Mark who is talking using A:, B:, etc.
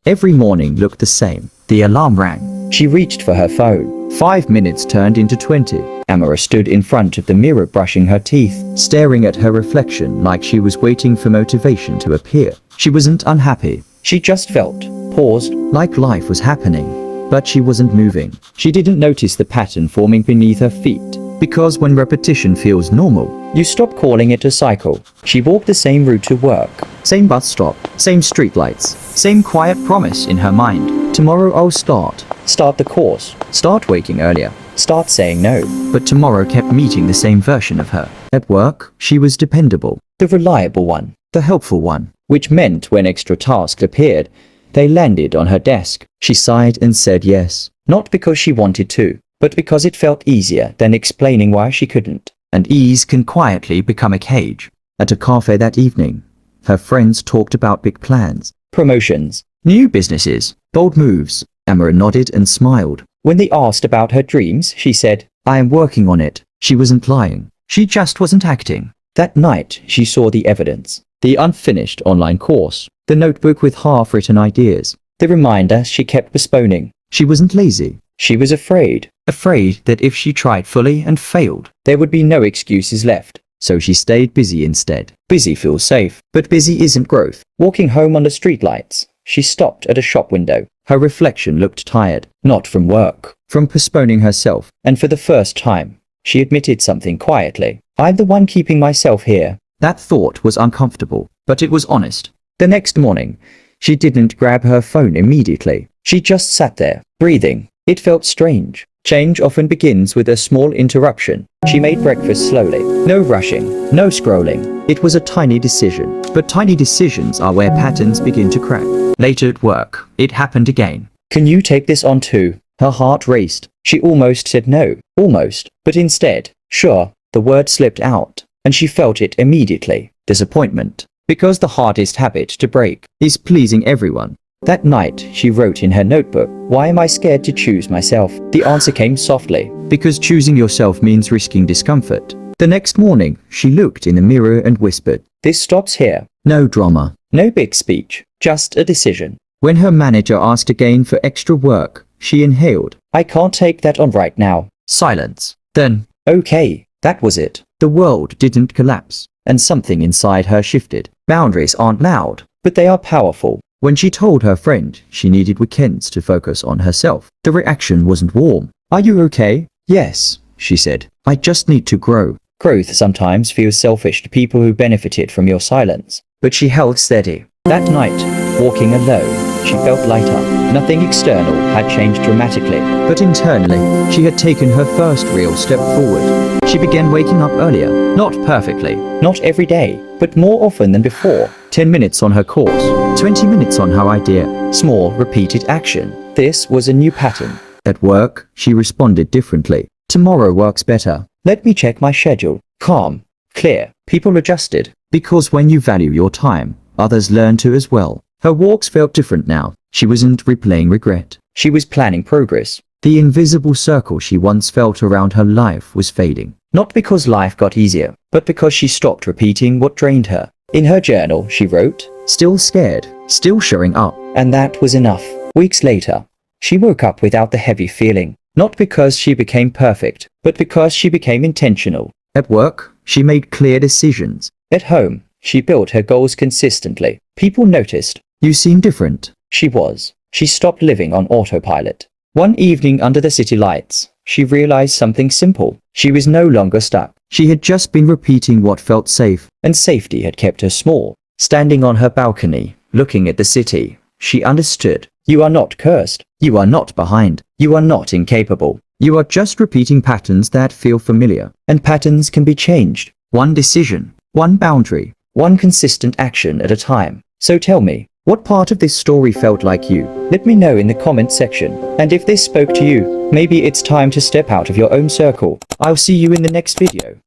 A: Every morning looked the same. The alarm rang. She reached for her phone. 5 minutes turned into 20. Amara stood in front of the mirror brushing her teeth, staring at her reflection like she was waiting for motivation to appear. She wasn't unhappy. She just felt paused, like life was happening, but she wasn't moving. She didn't notice the pattern forming beneath her feet, because when repetition feels normal, you stop calling it a cycle. She walked the same route to work, same bus stop, same streetlights, same quiet promise in her mind. Tomorrow I'll start the course, start waking earlier, start saying no. But tomorrow kept meeting the same version of her. At work, she was dependable, the reliable one, the helpful one, which meant when extra tasks appeared, they landed on her desk. She sighed and said yes, not because she wanted to, but because it felt easier than explaining why she couldn't. And ease can quietly become a cage. At a cafe that evening, her friends talked about big plans, promotions, new businesses, bold moves. Amara nodded and smiled. When they asked about her dreams, she said, I am working on it. She wasn't lying. She just wasn't acting. That night, she saw the evidence. The unfinished online course, the notebook with half-written ideas, the reminder she kept postponing. She wasn't lazy. She was afraid. Afraid that if she tried fully and failed, there would be no excuses left. So she stayed busy instead. Busy feels safe, but busy isn't growth. Walking home under streetlights, she stopped at a shop window. Her reflection looked tired, not from work, from postponing herself. And for the first time, she admitted something quietly. I'm the one keeping myself here. That thought was uncomfortable, but it was honest. The next morning, she didn't grab her phone immediately. She just sat there, breathing. It felt strange. Change often begins with a small interruption. She made breakfast slowly. No rushing, no scrolling. It was a tiny decision. But tiny decisions are where patterns begin to crack. Later at work, it happened again. Can you take this on too? Her heart raced. She almost said no. Almost. But instead, sure, the word slipped out. And she felt it immediately. Disappointment. Because the hardest habit to break is pleasing everyone. That night, she wrote in her notebook, why am I scared to choose myself? The answer came softly. Because choosing yourself means risking discomfort. The next morning, she looked in the mirror and whispered, this stops here. No drama. No big speech. Just a decision. When her manager asked again for extra work, she inhaled. I can't take that on right now. Silence. Then, okay, that was it. The world didn't collapse, and something inside her shifted. Boundaries aren't loud, but they are powerful. When she told her friend she needed weekends to focus on herself, the reaction wasn't warm. Are you okay? Yes, she said. I just need to grow. Growth sometimes feels selfish to people who benefited from your silence. But she held steady. That night, walking alone, she felt lighter. Nothing external had changed dramatically, but internally, she had taken her first real step forward. She began waking up earlier. Not perfectly, not every day, but more often than before. 10 minutes on her course, 20 minutes on her idea. Small, repeated action. This was a new pattern. At work, she responded differently. Tomorrow works better. Let me check my schedule. Calm, clear. People adjusted. Because when you value your time, others learn to as well. Her walks felt different now. She wasn't replaying regret. She was planning progress. The invisible circle she once felt around her life was fading. Not because life got easier, but because she stopped repeating what drained her. In her journal, she wrote, still scared, still showing up. And that was enough. Weeks later, she woke up without the heavy feeling. Not because she became perfect, but because she became intentional. At work, she made clear decisions. At home, she built her goals consistently. People noticed. You seem different. She was. She stopped living on autopilot. One evening under the city lights, she realized something simple. She was no longer stuck. She had just been repeating what felt safe, and safety had kept her small. Standing on her balcony, looking at the city, she understood. You are not cursed. You are not behind. You are not incapable. You are just repeating patterns that feel familiar. And patterns can be changed. One decision, one boundary, one consistent action at a time. So tell me, what part of this story felt like you? Let me know in the comment section. And if this spoke to you, maybe it's time to step out of your own circle. I'll see you in the next video.